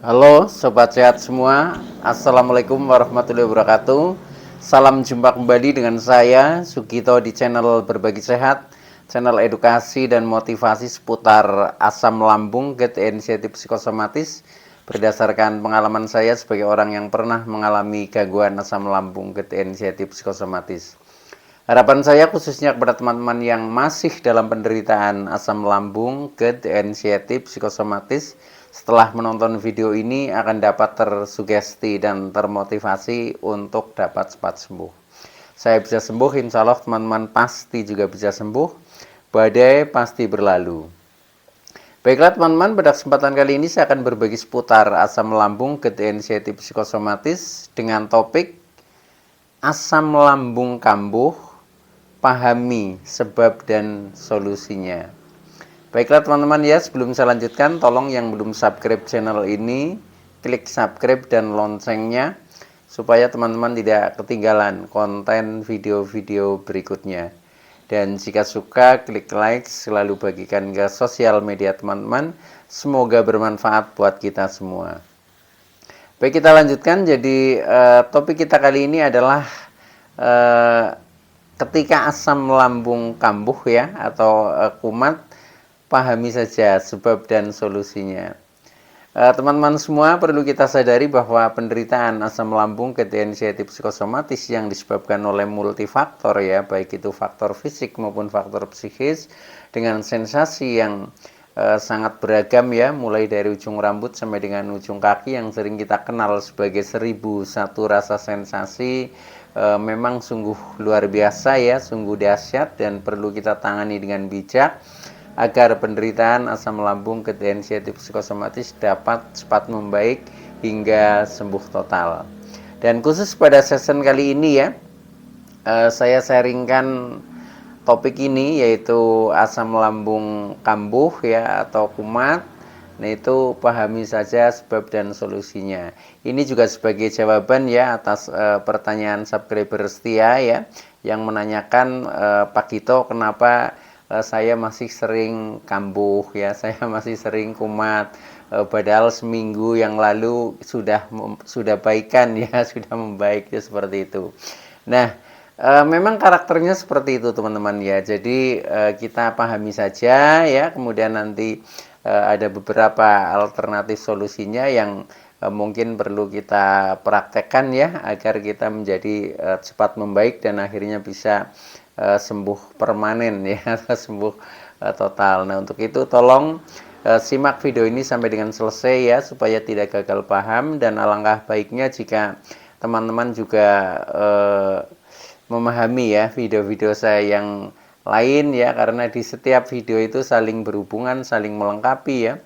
Halo Sobat Sehat semua, Assalamualaikum warahmatullahi wabarakatuh. Salam jumpa kembali dengan saya Sugito di channel Berbagi Sehat, channel edukasi dan motivasi seputar asam lambung, gejala inisiatif psikosomatis. Berdasarkan pengalaman saya sebagai orang yang pernah mengalami gangguan asam lambung, gejala inisiatif psikosomatis. Harapan saya khususnya kepada teman-teman yang masih dalam penderitaan asam lambung, gejala inisiatif psikosomatis, setelah menonton video ini akan dapat tersugesti dan termotivasi untuk dapat cepat sembuh. Saya bisa sembuh, insya Allah teman-teman pasti juga bisa sembuh. Badai pasti berlalu. Baiklah teman-teman, pada kesempatan kali ini saya akan berbagi seputar asam lambung, gejala inisiatif psikosomatis dengan topik asam lambung kambuh, pahami sebab dan solusinya. Baiklah teman-teman ya, sebelum saya lanjutkan, tolong yang belum subscribe channel ini, klik subscribe dan loncengnya, supaya teman-teman tidak ketinggalan konten video-video berikutnya. Dan jika suka, klik like, selalu bagikan ke sosial media teman-teman, semoga bermanfaat buat kita semua. Baik, kita lanjutkan, jadi topik kita kali ini adalah ketika asam lambung kambuh ya, atau kumat, pahami saja sebab dan solusinya. Teman-teman semua perlu kita sadari bahwa penderitaan asam lambung, gejala inisiatif psikosomatis yang disebabkan oleh multifaktor ya, baik itu faktor fisik maupun faktor psikis, dengan sensasi yang sangat beragam ya, mulai dari ujung rambut sampai dengan ujung kaki yang sering kita kenal sebagai 1001 rasa sensasi. Memang sungguh luar biasa ya, sungguh dahsyat dan perlu kita tangani dengan bijak agar penderitaan asam lambung, gejala inisiatif psikosomatis dapat cepat membaik hingga sembuh total. Dan khusus pada session kali ini ya, saya sharingkan topik ini, yaitu asam lambung kambuh ya atau kumat. Nah, itu pahami saja sebab dan solusinya. Ini juga sebagai jawaban ya atas pertanyaan subscriber setia ya, yang menanyakan, Pak Gito, kenapa saya masih sering kambuh ya, saya masih sering kumat, padahal seminggu yang lalu sudah baikan ya, sudah membaik ya, seperti itu. Nah, memang karakternya seperti itu teman-teman ya. Jadi kita pahami saja ya, kemudian nanti ada beberapa alternatif solusinya yang mungkin perlu kita praktekkan ya, agar kita menjadi cepat membaik dan akhirnya bisa sembuh permanen ya, sembuh total. Nah, untuk itu tolong simak video ini sampai dengan selesai ya, supaya tidak gagal paham. Dan alangkah baiknya jika teman-teman juga memahami ya video-video saya yang lain ya, karena di setiap video itu saling berhubungan, saling melengkapi ya,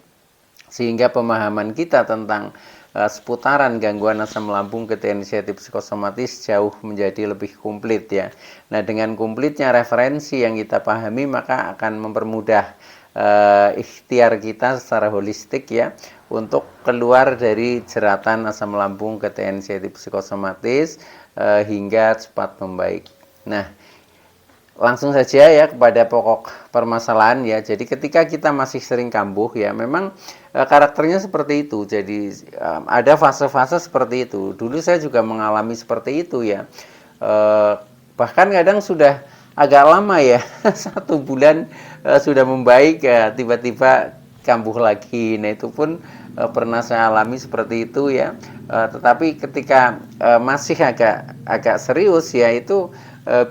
sehingga pemahaman kita tentang seputaran gangguan asam lambung, gejala inisiatif psikosomatis jauh menjadi lebih komplit ya. Nah, dengan komplitnya referensi yang kita pahami, maka akan mempermudah ikhtiar kita secara holistik ya, untuk keluar dari jeratan asam lambung, gejala inisiatif psikosomatis hingga cepat membaik. Nah, langsung saja ya kepada pokok permasalahan ya. Jadi ketika kita masih sering kambuh ya, memang karakternya seperti itu. Jadi ada fase-fase seperti itu. Dulu saya juga mengalami seperti itu ya. Bahkan kadang sudah agak lama ya, 1 bulan sudah membaik ya, tiba-tiba kambuh lagi. Nah, itu pun pernah saya alami seperti itu ya. Tetapi ketika masih agak serius ya, itu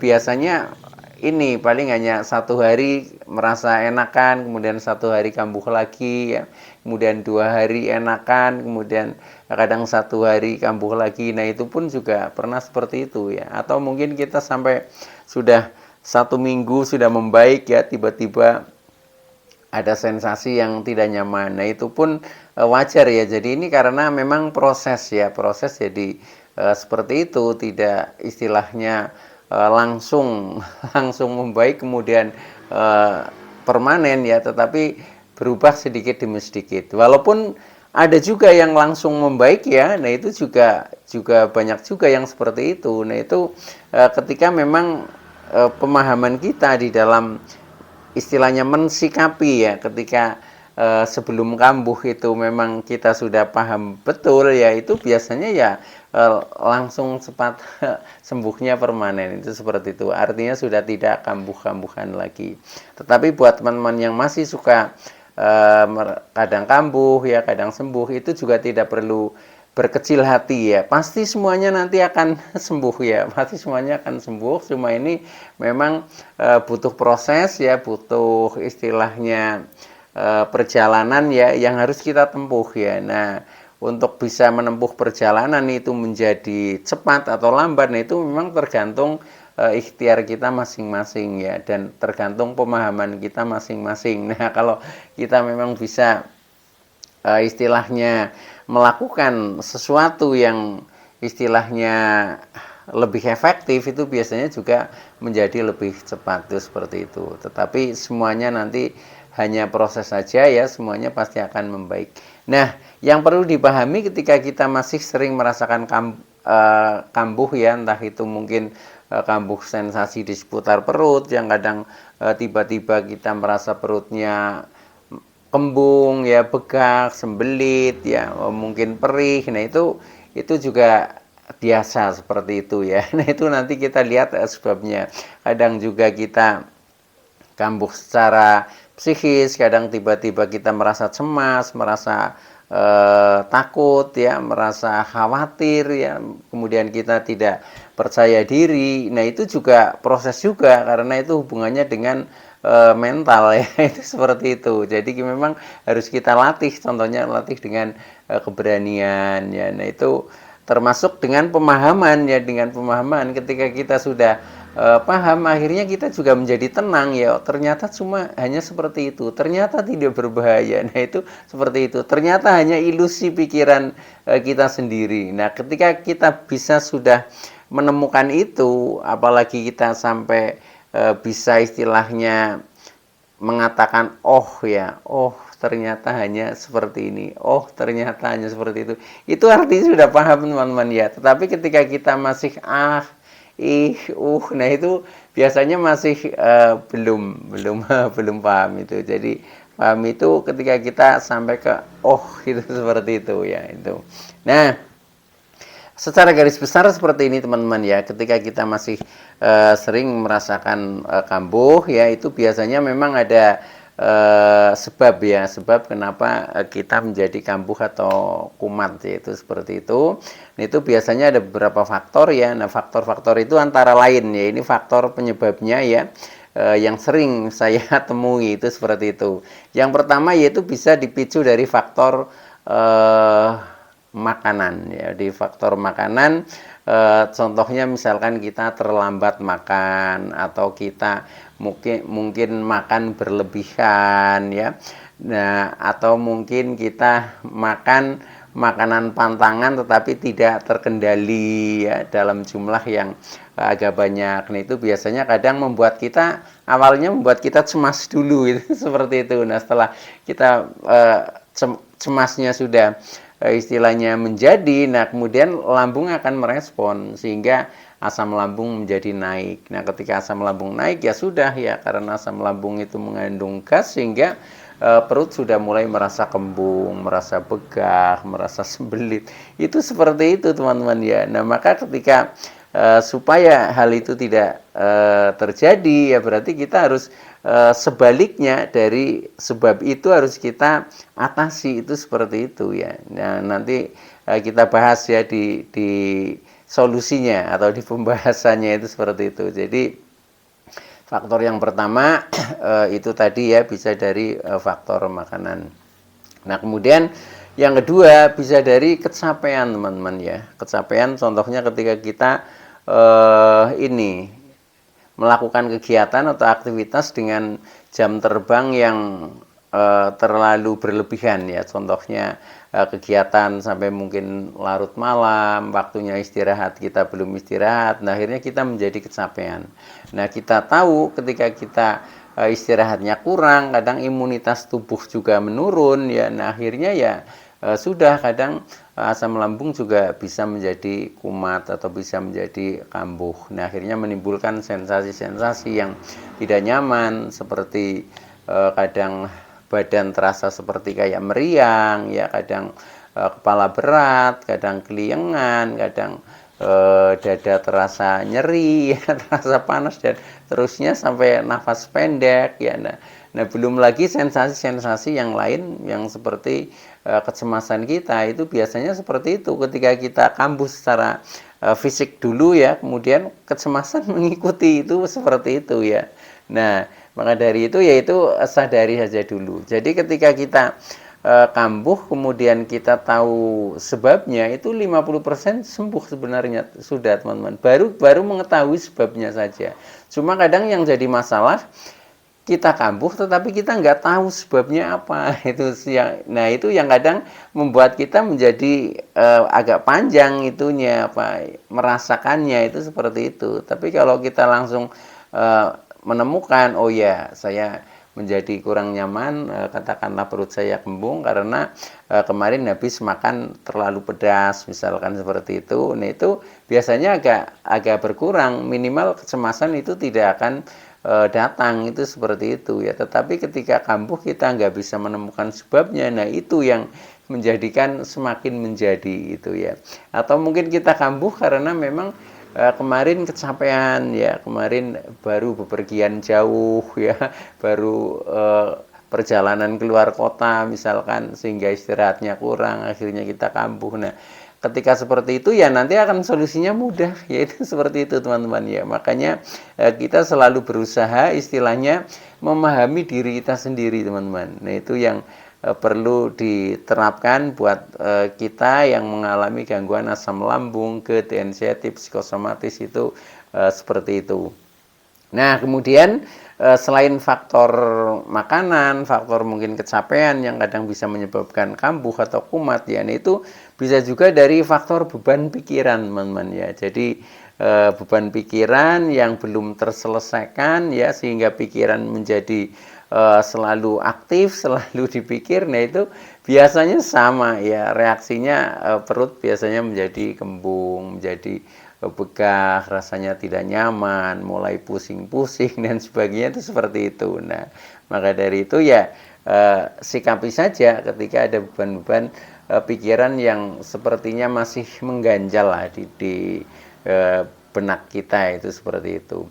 biasanya ini paling hanya 1 hari merasa enakan, kemudian 1 hari kambuh lagi ya, kemudian 2 hari enakan, kemudian kadang 1 hari kambuh lagi. Nah, itu pun juga pernah seperti itu ya. Atau mungkin kita sampai sudah 1 minggu sudah membaik ya, tiba-tiba ada sensasi yang tidak nyaman. Nah, itu pun wajar ya. Jadi ini karena memang proses ya, proses. Jadi seperti itu, tidak istilahnya langsung membaik kemudian permanen ya, tetapi berubah sedikit demi sedikit. Walaupun ada juga yang langsung membaik ya. Nah, itu juga banyak juga yang seperti itu. Nah, itu ketika memang pemahaman kita di dalam istilahnya mensikapi ya, ketika sebelum kambuh itu memang kita sudah paham betul ya, itu biasanya ya langsung cepat sembuhnya permanen, itu seperti itu. Artinya sudah tidak kambuh-kambuhan lagi. Tetapi buat teman-teman yang masih suka kadang kambuh ya, kadang sembuh, itu juga tidak perlu berkecil hati ya. Pasti semuanya nanti akan sembuh ya. Pasti semuanya akan sembuh. Cuma ini memang butuh proses ya, butuh istilahnya perjalanan ya yang harus kita tempuh ya. Nah, untuk bisa menempuh perjalanan itu menjadi cepat atau lambat, nah itu memang tergantung ikhtiar kita masing-masing ya, dan tergantung pemahaman kita masing-masing. Nah, kalau kita memang bisa istilahnya melakukan sesuatu yang istilahnya lebih efektif, itu biasanya juga menjadi lebih cepat, itu seperti itu. Tetapi semuanya nanti hanya proses saja ya, semuanya pasti akan membaik. Nah, yang perlu dipahami ketika kita masih sering merasakan kambuh ya, entah itu mungkin kambuh sensasi di seputar perut, yang kadang tiba-tiba kita merasa perutnya kembung ya, begak, sembelit ya, mungkin perih. Nah, itu juga biasa seperti itu ya. Nah, itu nanti kita lihat sebabnya. Kadang juga kita kambuh secara psikis, kadang tiba-tiba kita merasa cemas, merasa takut ya, merasa khawatir ya, kemudian kita tidak percaya diri. Nah, itu juga proses juga, karena itu hubungannya dengan mental ya. Itu seperti itu. Jadi memang harus kita latih, contohnya latih dengan keberanian ya. Nah, itu termasuk dengan pemahaman ya, dengan pemahaman. Ketika kita sudah paham, akhirnya kita juga menjadi tenang ya. Ternyata cuma hanya seperti itu, ternyata tidak berbahaya. Nah, itu seperti itu, ternyata hanya ilusi pikiran kita sendiri. Nah, ketika kita bisa sudah menemukan itu, apalagi kita sampai bisa istilahnya mengatakan oh ya, oh ternyata hanya seperti ini, oh ternyata hanya seperti itu artinya sudah paham teman-teman ya. Tetapi ketika kita masih nah itu biasanya masih belum paham itu. Jadi paham itu ketika kita sampai ke oh itu seperti itu ya itu. Nah, secara garis besar seperti ini teman-teman ya, ketika kita masih sering merasakan kambuh ya, itu biasanya memang ada sebab ya, sebab kenapa kita menjadi kambuh atau kumat ya, itu seperti itu. Nah, itu biasanya ada beberapa faktor ya. Nah, faktor-faktor itu antara lain ya, ini faktor penyebabnya ya, yang sering saya temui itu seperti itu. Yang pertama yaitu bisa dipicu dari faktor makanan ya, di faktor makanan. Contohnya misalkan kita terlambat makan, atau kita mungkin makan berlebihan ya. Nah, atau mungkin kita makan makanan pantangan tetapi tidak terkendali ya, dalam jumlah yang agak banyak. Nah, itu biasanya kadang membuat kita, awalnya membuat kita cemas dulu itu seperti itu. Nah, setelah kita cemasnya sudah istilahnya menjadi, nah kemudian lambung akan merespon sehingga asam lambung menjadi naik. Nah, ketika asam lambung naik ya sudah ya, karena asam lambung itu mengandung gas sehingga perut sudah mulai merasa kembung, merasa begah, merasa sembelit. Itu seperti itu teman-teman ya. Nah, maka ketika supaya hal itu tidak terjadi ya, berarti kita harus sebaliknya dari sebab itu harus kita atasi, itu seperti itu ya. Nah, nanti kita bahas ya di solusinya atau di pembahasannya, itu seperti itu. Jadi faktor yang pertama itu tadi ya, bisa dari faktor makanan. Nah, kemudian yang kedua bisa dari kecapean teman-teman ya. Kecapean contohnya ketika kita melakukan kegiatan atau aktivitas dengan jam terbang yang terlalu berlebihan ya. Contohnya kegiatan sampai mungkin larut malam, waktunya istirahat kita belum istirahat. Nah, akhirnya kita menjadi kecapean. Nah, kita tahu ketika kita istirahatnya kurang, kadang imunitas tubuh juga menurun ya. Nah, akhirnya ya sudah kadang asam lambung juga bisa menjadi kumat atau bisa menjadi kambuh. Nah, akhirnya menimbulkan sensasi-sensasi yang tidak nyaman, seperti kadang badan terasa seperti kayak meriang, ya kadang kepala berat, kadang keliengan, kadang dada terasa nyeri, ya, terasa panas dan terusnya sampai nafas pendek, ya. Nah, belum lagi sensasi-sensasi yang lain yang seperti kecemasan kita itu biasanya seperti itu ketika kita kambuh secara fisik dulu, ya, kemudian kecemasan mengikuti itu seperti itu, ya. Nah, maka dari itu yaitu sadari saja dulu. Jadi ketika kita kambuh kemudian kita tahu sebabnya, itu 50% sembuh sebenarnya sudah, teman-teman. Baru mengetahui sebabnya saja. Cuma kadang yang jadi masalah kita kambuh tetapi kita nggak tahu sebabnya apa. Itu yang kadang membuat kita menjadi agak panjang itunya, merasakannya itu seperti itu. Tapi kalau kita langsung menemukan, oh ya, saya menjadi kurang nyaman, katakanlah perut saya kembung karena kemarin habis makan terlalu pedas, misalkan seperti itu. Nah, itu biasanya agak berkurang, minimal kecemasan itu tidak akan datang, itu seperti itu, ya. Tetapi ketika kambuh kita nggak bisa menemukan sebabnya, nah itu yang menjadikan semakin menjadi itu, ya. Atau mungkin kita kambuh karena memang kemarin kecapean, ya, kemarin baru bepergian jauh, ya, baru perjalanan keluar kota misalkan sehingga istirahatnya kurang, akhirnya kita kambuh. Nah, ketika seperti itu ya nanti akan solusinya mudah, yaitu seperti itu, teman-teman, ya. Makanya kita selalu berusaha istilahnya memahami diri kita sendiri, teman-teman. Nah, itu yang perlu diterapkan buat kita yang mengalami gangguan asam lambung, GERD, anxiety, psikosomatis itu seperti itu. Nah, kemudian selain faktor makanan, faktor mungkin kecapean yang kadang bisa menyebabkan kambuh atau kumat, ya, nah itu bisa juga dari faktor beban pikiran, teman-teman, ya. Jadi beban pikiran yang belum terselesaikan, ya, sehingga pikiran menjadi selalu aktif, selalu dipikir. Nah, itu biasanya sama, ya, reaksinya perut biasanya menjadi kembung, menjadi begah, rasanya tidak nyaman, mulai pusing-pusing dan sebagainya, itu seperti itu. Nah, maka dari itu ya sikapi saja ketika ada beban-beban pikiran yang sepertinya masih mengganjal lah di benak kita, itu seperti itu.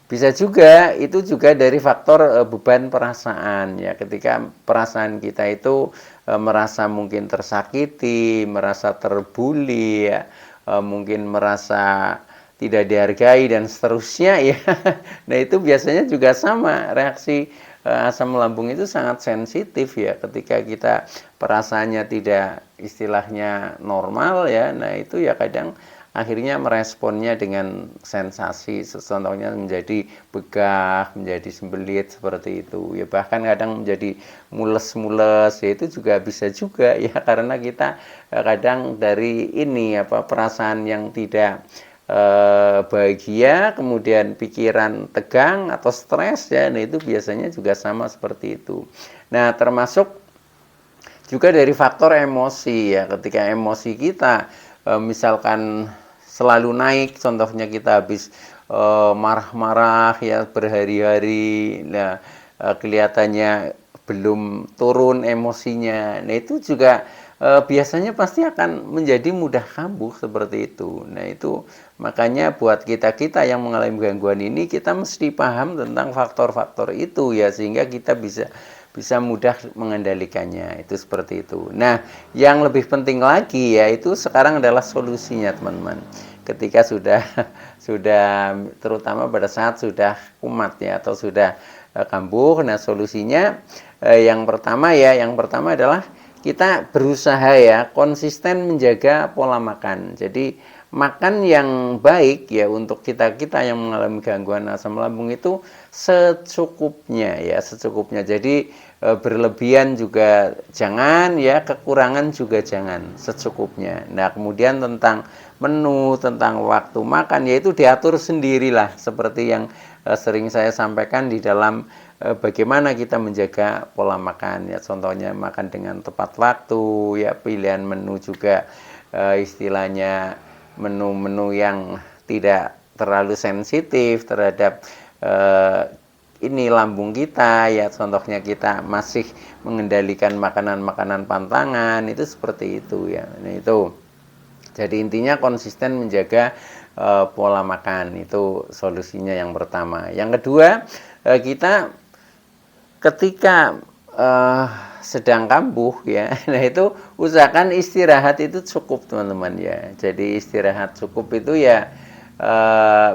Bisa juga itu juga dari faktor beban perasaan, ya, ketika perasaan kita itu merasa mungkin tersakiti, merasa terbuli, ya, mungkin merasa tidak dihargai dan seterusnya, ya. Nah, itu biasanya juga sama, reaksi asam lambung itu sangat sensitif, ya, ketika kita perasaannya tidak istilahnya normal, ya. Nah, itu ya kadang akhirnya meresponnya dengan sensasi, contohnya menjadi begah, menjadi sembelit seperti itu, ya, bahkan kadang menjadi mules-mules, ya, itu juga bisa juga, ya, karena kita kadang dari ini perasaan yang tidak bahagia, kemudian pikiran tegang atau stres, ya, nah itu biasanya juga sama seperti itu. Nah, termasuk juga dari faktor emosi, ya, ketika emosi kita misalkan selalu naik, contohnya kita habis marah-marah, ya, berhari-hari, nah kelihatannya belum turun emosinya, nah itu juga biasanya pasti akan menjadi mudah kambuh seperti itu. Nah, itu makanya buat kita yang mengalami gangguan ini, kita mesti paham tentang faktor-faktor itu, ya, sehingga kita bisa mudah mengendalikannya, itu seperti itu. Nah, yang lebih penting lagi yaitu sekarang adalah solusinya, teman-teman. Ketika sudah terutama pada saat sudah kumat, ya, atau sudah kambuh, nah solusinya yang pertama adalah kita berusaha, ya, konsisten menjaga pola makan. Jadi makan yang baik, ya, untuk kita yang mengalami gangguan asam lambung itu secukupnya, ya, secukupnya. Jadi berlebihan juga jangan, ya, kekurangan juga jangan, secukupnya. Nah, kemudian tentang menu, tentang waktu makan, yaitu diatur sendirilah, seperti yang sering saya sampaikan di dalam bagaimana kita menjaga pola makan, ya, contohnya makan dengan tepat waktu, ya, pilihan menu juga istilahnya menu-menu yang tidak terlalu sensitif terhadap ini lambung kita ya, contohnya kita masih mengendalikan makanan-makanan pantangan, itu seperti itu ya. Nah itu jadi intinya konsisten menjaga pola makan, itu solusinya yang pertama. Yang kedua, kita ketika sedang kambuh ya, nah itu usahakan istirahat itu cukup teman-teman ya. Jadi istirahat cukup itu ya,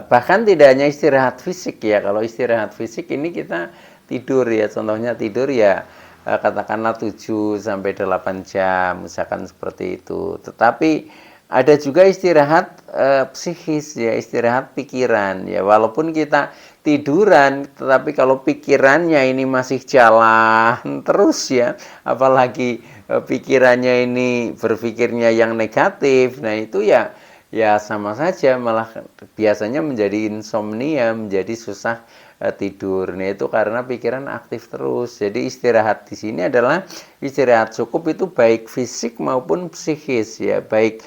bahkan tidak hanya istirahat fisik ya. Kalau istirahat fisik ini kita tidur ya, contohnya tidur ya, katakanlah 7 sampai 8 jam, misalkan seperti itu. Tetapi ada juga istirahat psikis ya, istirahat pikiran ya. Walaupun kita tiduran, tetapi kalau pikirannya ini masih jalan terus ya, apalagi pikirannya ini berpikirnya yang negatif, nah itu ya sama saja, malah biasanya menjadi insomnia, menjadi susah tidur. Nah itu karena pikiran aktif terus. Jadi istirahat di sini adalah istirahat cukup itu baik fisik maupun psikis ya, baik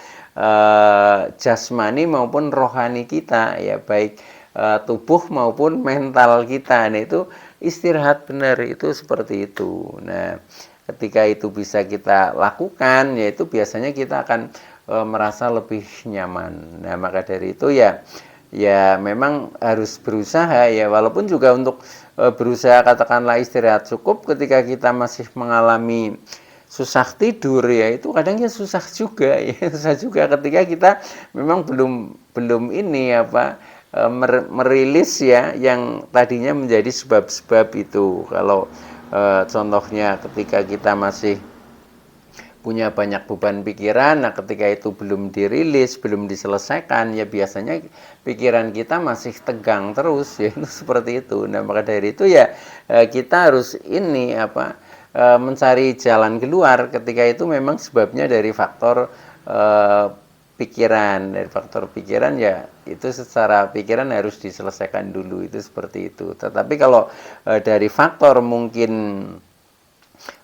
jasmani maupun rohani kita ya, baik tubuh maupun mental kita. Nah itu istirahat benar itu seperti itu. Nah ketika itu bisa kita lakukan, yaitu biasanya kita akan merasa lebih nyaman. Nah maka dari itu ya memang harus berusaha ya, walaupun juga untuk berusaha katakanlah istirahat cukup ketika kita masih mengalami susah tidur ya, itu kadang ya susah juga ya, susah juga ketika kita memang belum ini apa, merilis ya yang tadinya menjadi sebab-sebab itu. Kalau contohnya ketika kita masih punya banyak beban pikiran, nah ketika itu belum dirilis, belum diselesaikan, ya biasanya pikiran kita masih tegang terus ya, itu seperti itu. Nah maka dari itu ya kita harus ini apa, mencari jalan keluar ketika itu memang sebabnya dari faktor pikiran. Dari faktor pikiran ya itu secara pikiran harus diselesaikan dulu, itu seperti itu. Tetapi kalau dari faktor mungkin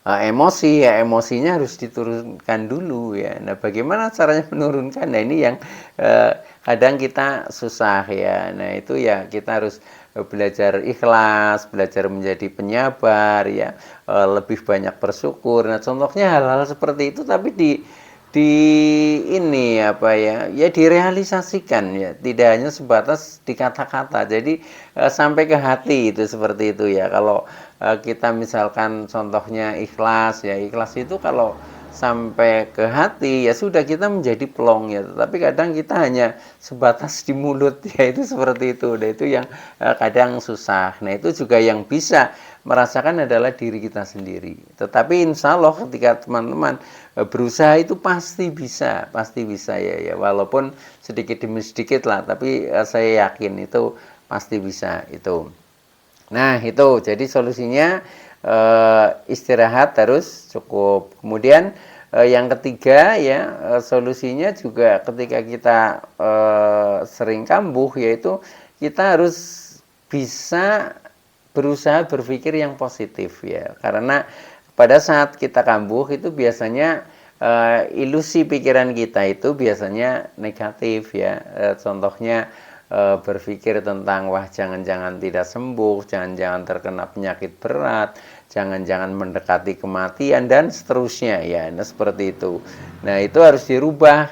emosi ya, emosinya harus diturunkan dulu ya. Nah bagaimana caranya menurunkan? Nah ini yang kadang kita susah ya. Nah itu ya kita harus belajar ikhlas, belajar menjadi penyabar ya, lebih banyak bersyukur. Nah contohnya hal-hal seperti itu, tapi di ini apa ya, ya direalisasikan ya, tidak hanya sebatas di kata-kata. Jadi sampai ke hati, itu seperti itu ya. Kalau kita misalkan contohnya ikhlas ya, ikhlas itu kalau sampai ke hati ya sudah, kita menjadi plong ya. Tapi kadang kita hanya sebatas di mulut ya, itu seperti itu. Nah itu yang kadang susah. Nah itu juga yang bisa merasakan adalah diri kita sendiri. Tetapi insya Allah ketika teman-teman berusaha itu pasti bisa ya, walaupun sedikit demi sedikit lah, tapi saya yakin itu pasti bisa itu. Nah itu jadi solusinya istirahat harus cukup. Kemudian yang ketiga ya, solusinya juga ketika kita sering kambuh, yaitu kita harus bisa berusaha berpikir yang positif ya, karena pada saat kita kambuh itu biasanya ilusi pikiran kita itu biasanya negatif ya. Contohnya berpikir tentang wah jangan-jangan tidak sembuh, jangan-jangan terkena penyakit berat, jangan-jangan mendekati kematian dan seterusnya ya. Nah seperti itu. Nah itu harus dirubah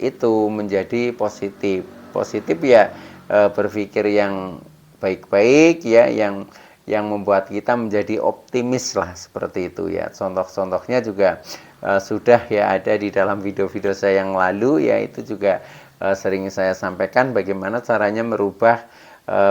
itu menjadi positif. Positif ya, berpikir yang baik-baik ya, yang membuat kita menjadi optimis lah, seperti itu ya. Contoh-contohnya juga sudah ya ada di dalam video-video saya yang lalu ya, itu juga sering saya sampaikan bagaimana caranya merubah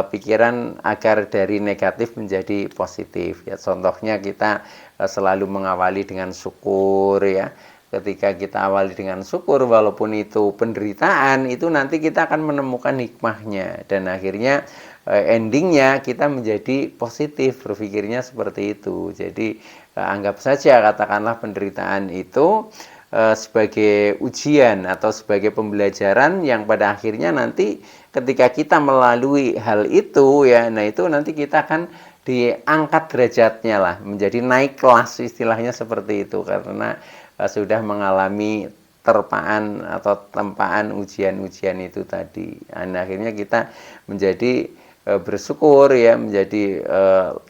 pikiran agar dari negatif menjadi positif ya. Contohnya kita selalu mengawali dengan syukur ya. Ketika kita awali dengan syukur, walaupun itu penderitaan, itu nanti kita akan menemukan hikmahnya, dan akhirnya endingnya kita menjadi positif, berpikirnya seperti itu. Jadi anggap saja katakanlah penderitaan itu sebagai ujian atau sebagai pembelajaran yang pada akhirnya nanti ketika kita melalui hal itu ya, nah itu nanti kita akan diangkat derajatnya lah, menjadi naik kelas istilahnya seperti itu, karena sudah mengalami terpaan atau tempaan ujian-ujian itu tadi. Dan akhirnya kita menjadi bersyukur ya, menjadi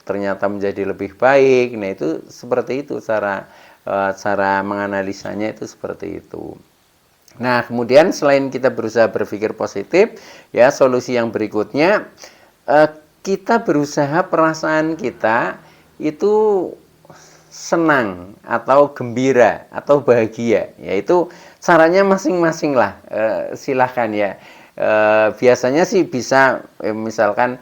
ternyata menjadi lebih baik. Nah, itu seperti itu cara menganalisanya, itu seperti itu. Nah, kemudian selain kita berusaha berpikir positif, ya solusi yang berikutnya kita berusaha perasaan kita itu senang atau gembira atau bahagia, yaitu caranya masing-masing lah, silahkan ya. Biasanya sih bisa misalkan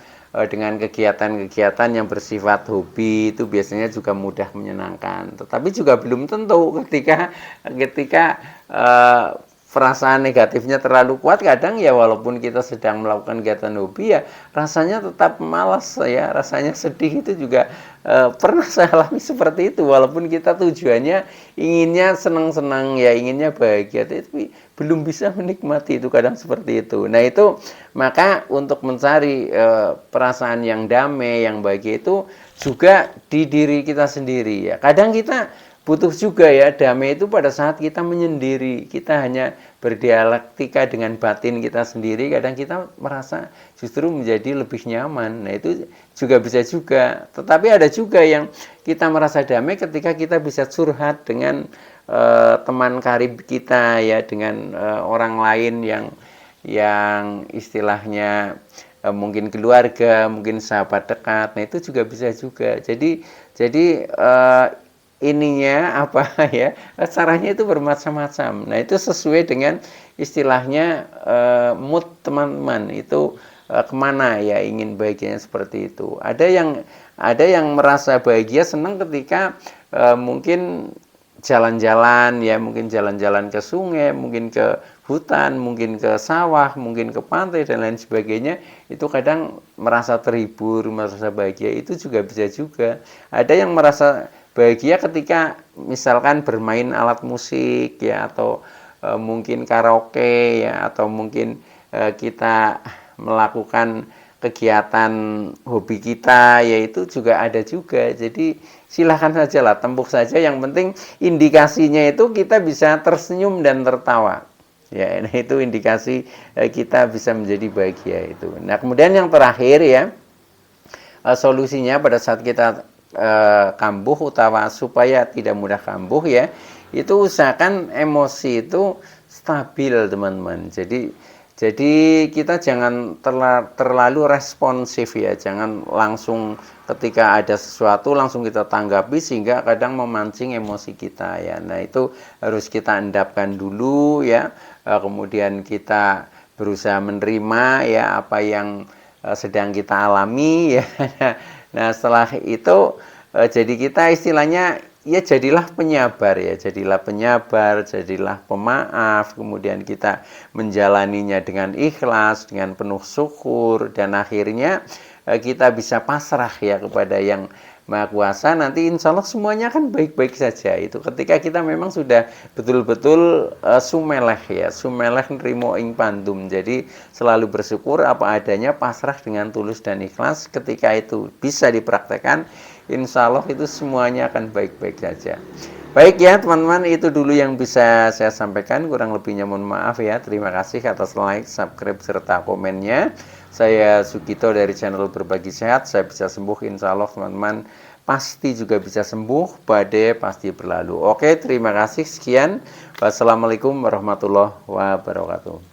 dengan kegiatan-kegiatan yang bersifat hobi, itu biasanya juga mudah menyenangkan, tetapi juga belum tentu ketika perasaan negatifnya terlalu kuat, kadang ya walaupun kita sedang melakukan kegiatan hobi ya rasanya tetap malas ya, rasanya sedih. Itu juga pernah saya alami seperti itu, walaupun kita tujuannya inginnya senang-senang ya, inginnya bahagia, tapi belum bisa menikmati, itu kadang seperti itu. Nah, itu maka untuk mencari perasaan yang damai, yang bahagia itu juga di diri kita sendiri ya. Kadang kita butuh juga ya damai itu pada saat kita menyendiri, kita hanya berdialektika dengan batin kita sendiri, kadang kita merasa justru menjadi lebih nyaman. Nah, itu juga bisa juga. Tetapi ada juga yang kita merasa damai ketika kita bisa curhat dengan teman karib kita ya, dengan orang lain yang istilahnya mungkin keluarga, mungkin sahabat dekat. Nah, itu juga bisa juga. Jadi ininya apa ya, caranya itu bermacam-macam. Nah, itu sesuai dengan istilahnya mood teman-teman itu kemana ya, ingin bahagianya seperti itu. Ada yang merasa bahagia senang ketika mungkin jalan-jalan ya, mungkin jalan-jalan ke sungai, mungkin ke hutan, mungkin ke sawah, mungkin ke pantai dan lain sebagainya. Itu kadang merasa terhibur, merasa bahagia, itu juga bisa juga. Ada yang merasa bahagia ketika misalkan bermain alat musik ya, atau mungkin karaoke ya, atau mungkin kita melakukan kegiatan hobi kita, yaitu juga ada juga. Jadi silahkan saja lah, tempuh saja, yang penting indikasinya itu kita bisa tersenyum dan tertawa ya. Nah, itu indikasi kita bisa menjadi bahagia itu. Nah, kemudian yang terakhir ya, solusinya pada saat kita kambuh, utawa supaya tidak mudah kambuh ya, itu usahakan emosi itu stabil teman-teman. Jadi kita jangan terlalu responsif ya, jangan langsung ketika ada sesuatu langsung kita tanggapi sehingga kadang memancing emosi kita ya. Nah, itu harus kita endapkan dulu ya, kemudian kita berusaha menerima ya apa yang sedang kita alami ya. Nah, setelah itu jadi kita istilahnya ya jadilah penyabar ya, jadilah pemaaf, kemudian kita menjalaninya dengan ikhlas, dengan penuh syukur, dan akhirnya kita bisa pasrah ya kepada Yang Maha Kuasa. Nanti insya Allah semuanya akan baik-baik saja. Itu ketika kita memang sudah betul-betul sumeleh ya, sumeleh nrimo ing pandum. Jadi selalu bersyukur apa adanya, pasrah dengan tulus dan ikhlas. Ketika itu bisa dipraktekkan, insya Allah itu semuanya akan baik-baik saja. Baik ya teman-teman, itu dulu yang bisa saya sampaikan. Kurang lebihnya mohon maaf ya. Terima kasih atas like, subscribe, serta komennya. Saya Sugito dari channel Berbagi Sehat. Saya bisa sembuh, insya Allah teman-teman pasti juga bisa sembuh. Badai pasti berlalu. Oke, terima kasih. Sekian. Wassalamualaikum warahmatullahi wabarakatuh.